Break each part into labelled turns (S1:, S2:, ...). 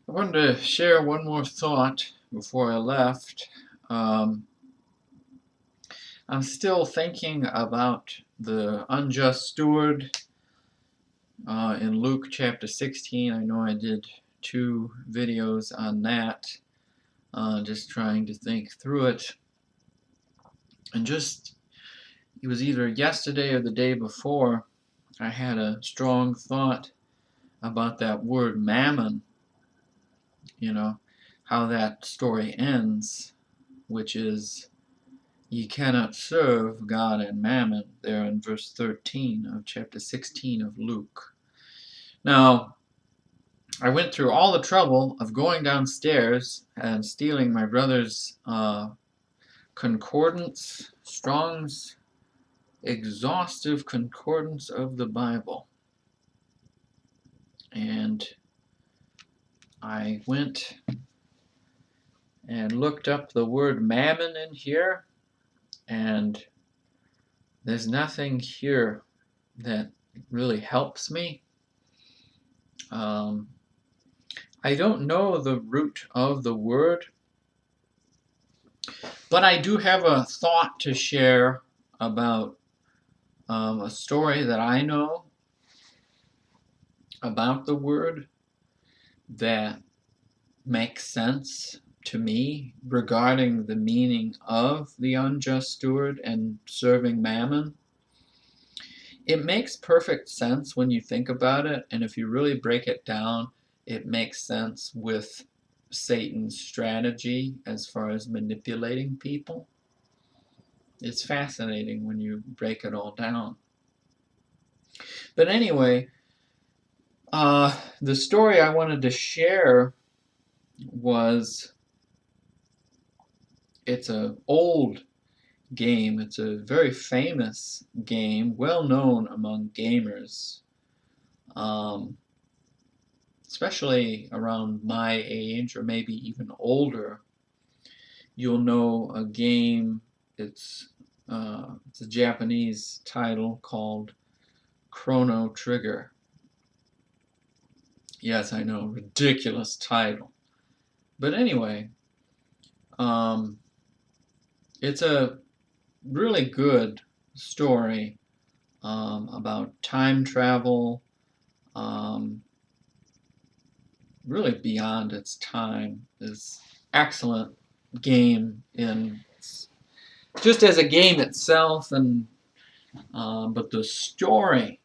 S1: I wanted to share one more thought before I left. Um, I'm still thinking about the unjust steward in Luke chapter 16. I know I did 2 videos on that, just trying to think through it. And it was either yesterday or the day before, I had a strong thought about that word mammon, you know, how that story ends, which is, "Ye cannot serve God and mammon," there in verse 13 of chapter 16 of Luke. Now, I went through all the trouble of going downstairs and stealing my brother's concordance, Strong's exhaustive concordance of the Bible. And I went and looked up the word mammon in here, and there's nothing here that really helps me. I don't know the root of the word, but I do have a thought to share about a story that I know about the word that makes sense to me regarding the meaning of the unjust steward and serving mammon. It makes perfect sense when you think about it, and if you really break it down, it makes sense with Satan's strategy as far as manipulating people. It's fascinating when you break it all down. But anyway, the story I wanted to share was, it's an old game. It's a very famous game, well known among gamers, especially around my age or maybe even older. You'll know a game. It's a Japanese title called Chrono Trigger. Yes, I know, ridiculous title. But anyway, it's a really good story about time travel, really beyond its time. This excellent game in just as a game itself, and but the story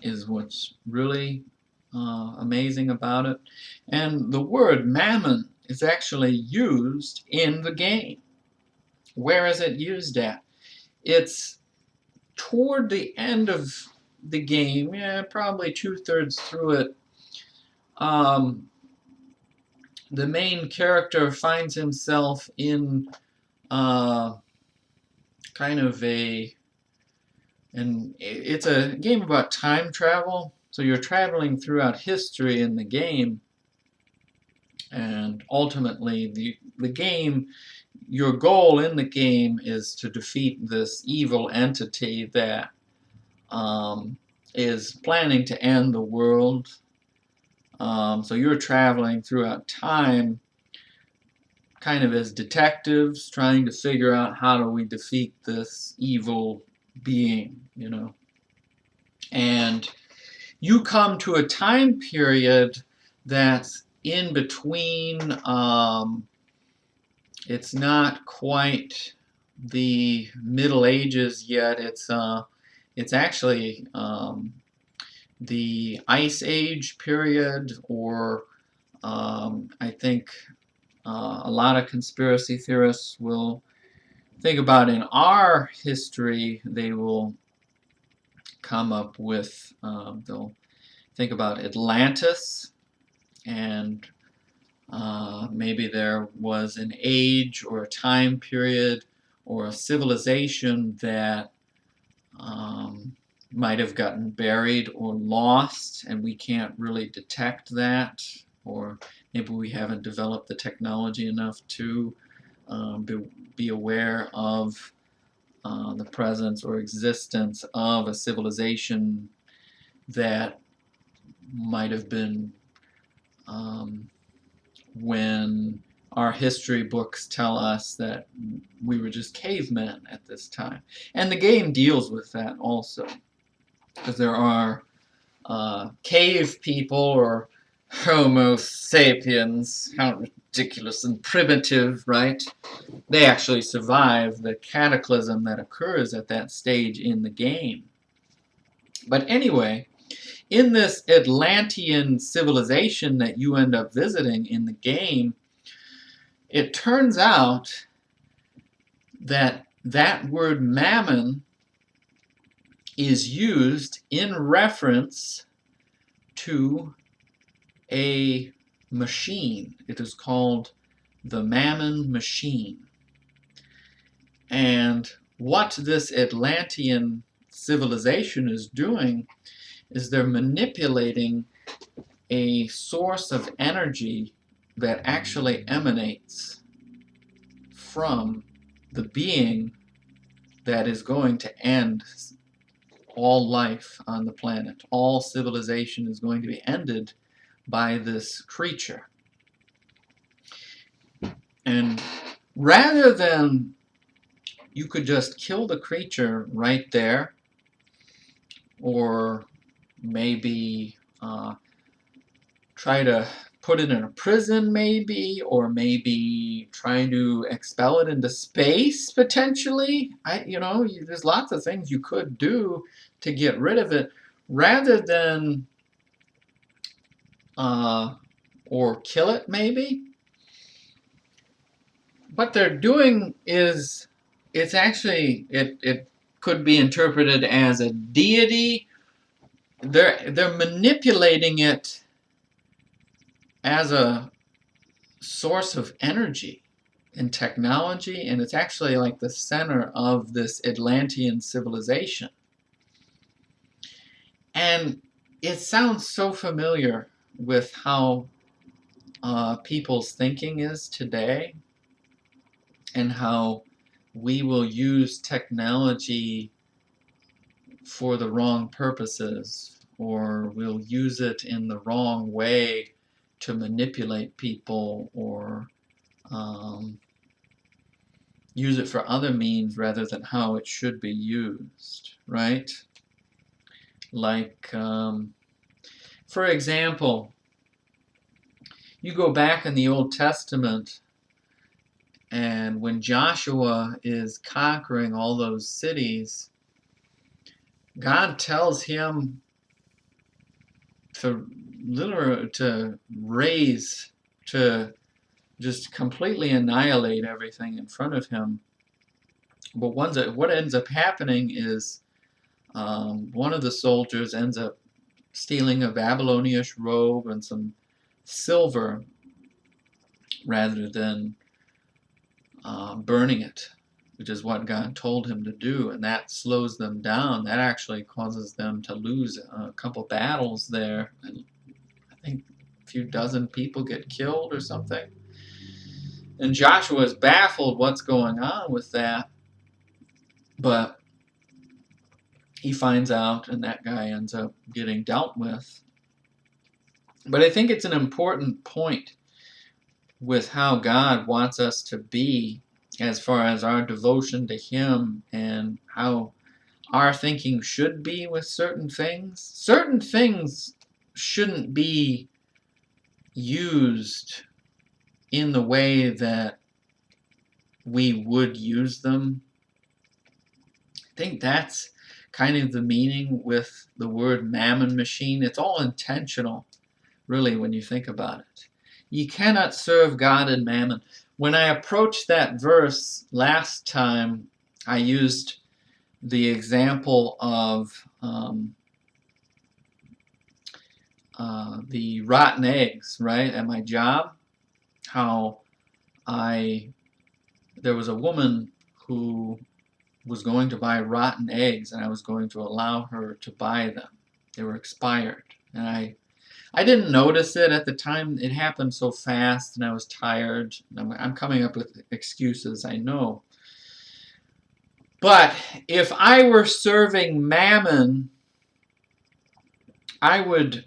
S1: is what's really amazing about it. And the word mammon is actually used in the game. Where is it used at? It's toward the end of the game, yeah, probably 2/3 through it. The main character finds himself in kind of and it's a game about time travel. So you're traveling throughout history in the game, and ultimately the game, your goal in the game is to defeat this evil entity that is planning to end the world. So you're traveling throughout time kind of as detectives, trying to figure out how do we defeat this evil being, you know. And you come to a time period that's in between. It's not quite the Middle Ages yet. It's actually the Ice Age period, or I think a lot of conspiracy theorists will think about in our history, they will come up with, they'll think about Atlantis, and maybe there was an age or a time period or a civilization that might have gotten buried or lost, and we can't really detect that, or maybe we haven't developed the technology enough to be aware of the presence or existence of a civilization that might have been when our history books tell us that we were just cavemen at this time. And the game deals with that also, because there are cave people, or Homo sapiens, how ridiculous and primitive, right? They actually survive the cataclysm that occurs at that stage in the game. But anyway, in this Atlantean civilization that you end up visiting in the game, it turns out that that word Mammon is used in reference to a machine. It is called the Mammon machine. And what this Atlantean civilization is doing is they're manipulating a source of energy that actually emanates from the being that is going to end all life on the planet. All civilization is going to be ended by this creature. And rather than you could just kill the creature right there, or maybe try to put it in a prison, maybe, or maybe try to expel it into space potentially. There's lots of things you could do to get rid of it, rather than or kill it maybe. What they're doing is, it could be interpreted as a deity. They're manipulating it as a source of energy and technology, and it's actually like the center of this Atlantean civilization. And it sounds so familiar with how people's thinking is today, and how we will use technology for the wrong purposes, or we'll use it in the wrong way to manipulate people, or use it for other means rather than how it should be used, right? Like, for example, you go back in the Old Testament, and when Joshua is conquering all those cities, God tells him to just completely annihilate everything in front of him. But what ends up happening is one of the soldiers ends up stealing a Babylonish robe and some silver rather than burning it, which is what God told him to do, and that slows them down. That actually causes them to lose a couple battles there, and I think a few dozen people get killed or something. And Joshua is baffled what's going on with that, but he finds out, and that guy ends up getting dealt with. But I think it's an important point with how God wants us to be as far as our devotion to Him, and how our thinking should be with certain things. Certain things shouldn't be used in the way that we would use them. I think that's kind of the meaning with the word Mammon machine. It's all intentional, really, when you think about it. You cannot serve God and Mammon. When I approached that verse last time, I used the example of the rotten eggs, right, at my job. How there was a woman who was going to buy rotten eggs, and I was going to allow her to buy them. They were expired, and I didn't notice it at the time. It happened so fast, and I was tired. I'm coming up with excuses, I know. But if I were serving Mammon, I would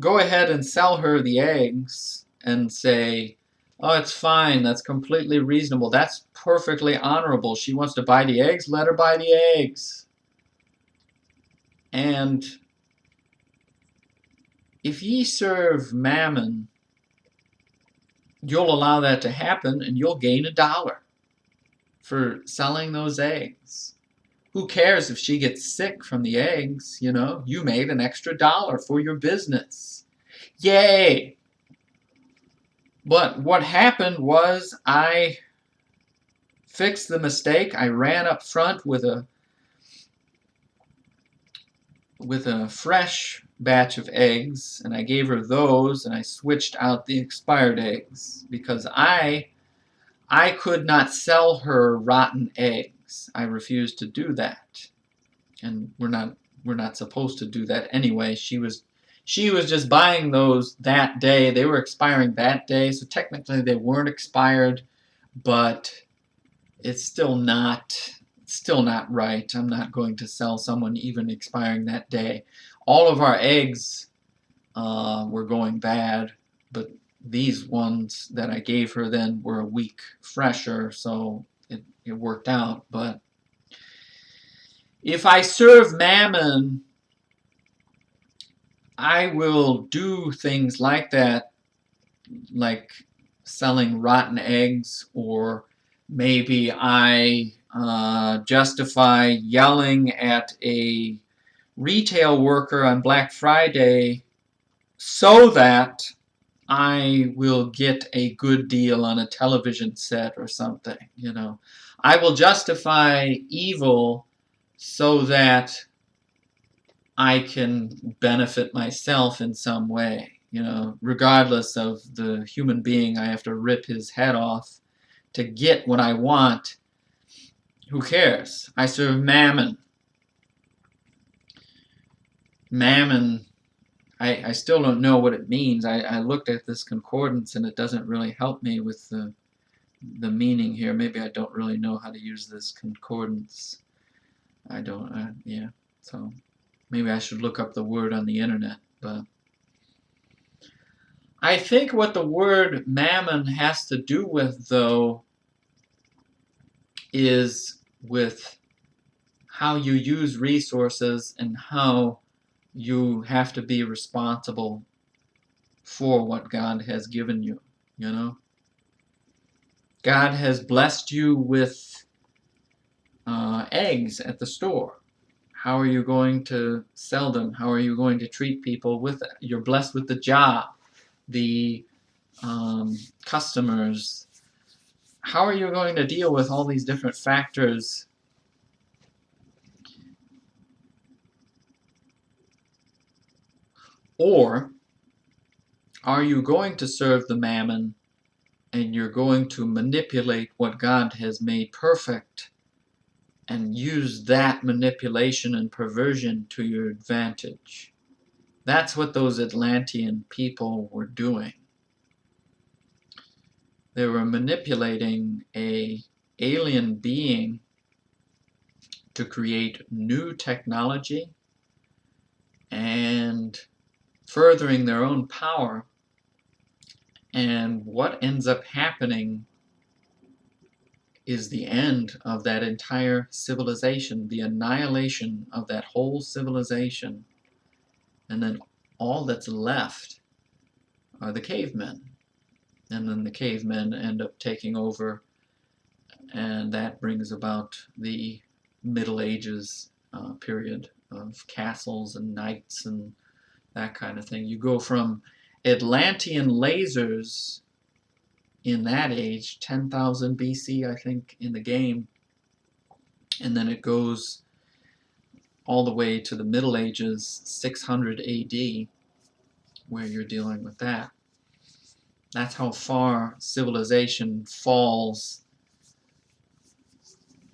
S1: go ahead and sell her the eggs and say, oh, it's fine, that's completely reasonable, that's perfectly honorable. She wants to buy the eggs, let her buy the eggs. And if ye serve Mammon, you'll allow that to happen and you'll gain $1 for selling those eggs. Who cares if she gets sick from the eggs? You know, you made an extra $1 for your business. Yay! But what happened was I fixed the mistake. I ran up front with a fresh batch of eggs, and I gave her those, and I switched out the expired eggs because I could not sell her rotten eggs. I refused to do that, and we're not supposed to do that anyway. She was just buying those that day. They were expiring that day, so technically they weren't expired, but it's still not right. I'm not going to sell someone even expiring that day. All of our eggs were going bad, but these ones that I gave her then were a week fresher, so it worked out. But if I serve Mammon, I will do things like that, like selling rotten eggs, or maybe I justify yelling at a retail worker on Black Friday so that I will get a good deal on a television set or something, you know. I will justify evil so that I can benefit myself in some way, you know, regardless of the human being I have to rip his head off to get what I want. Who cares? I serve Mammon. Mammon, I still don't know what it means. I looked at this concordance and it doesn't really help me with the meaning here. Maybe I don't really know how to use this concordance. I don't, yeah, so maybe I should look up the word on the internet, but I think what the word mammon has to do with, though, is with how you use resources and how you have to be responsible for what God has given you, you know? God has blessed you with eggs at the store. How are you going to sell them? How are you going to treat people with it? You're blessed with the job, the customers. How are you going to deal with all these different factors? Or are you going to serve the mammon and you're going to manipulate what God has made perfect and use that manipulation and perversion to your advantage? That's what those Atlantean people were doing. They were manipulating a alien being to create new technology and furthering their own power. And what ends up happening is the end of that entire civilization, the annihilation of that whole civilization. And then all that's left are the cavemen. And then the cavemen end up taking over, and that brings about the Middle Ages period of castles and knights and that kind of thing. You go from Atlantean lasers in that age, 10,000 BC, I think, in the game, and then it goes all the way to the Middle Ages, 600 AD, where you're dealing with that. That's how far civilization falls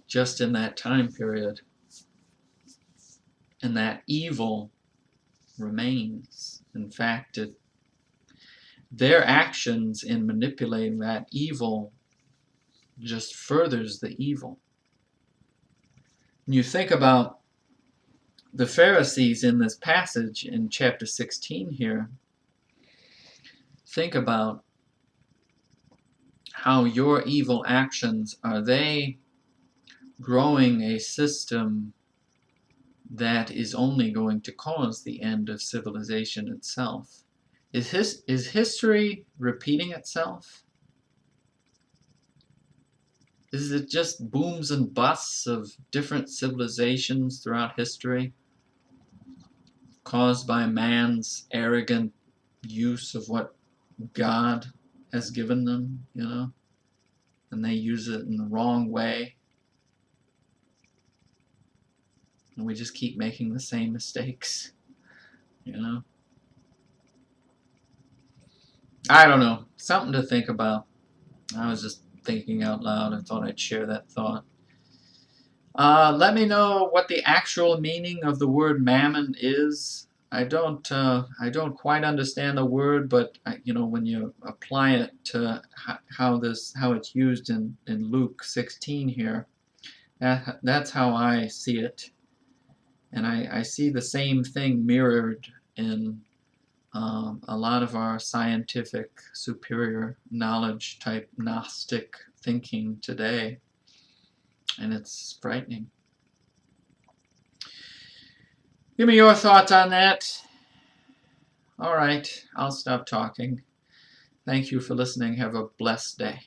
S1: just in that time period. And that evil remains. In fact, their actions in manipulating that evil just furthers the evil. When you think about the Pharisees in this passage in chapter 16 here, think about how your evil actions, are they growing a system that is only going to cause the end of civilization itself? Is history repeating itself? Is it just booms and busts of different civilizations throughout history caused by man's arrogant use of what God has given them, and they use it in the wrong way, and we just keep making the same mistakes, I don't know. Something to think about. I was just thinking out loud. I thought I'd share that thought. Let me know what the actual meaning of the word mammon is. I don't quite understand the word, but when you apply it to how it's used in Luke 16 here, that's how I see it, and I see the same thing mirrored in a lot of our scientific superior knowledge type Gnostic thinking today, and it's frightening. Give me your thoughts on that. All right, I'll stop talking. Thank you for listening. Have a blessed day.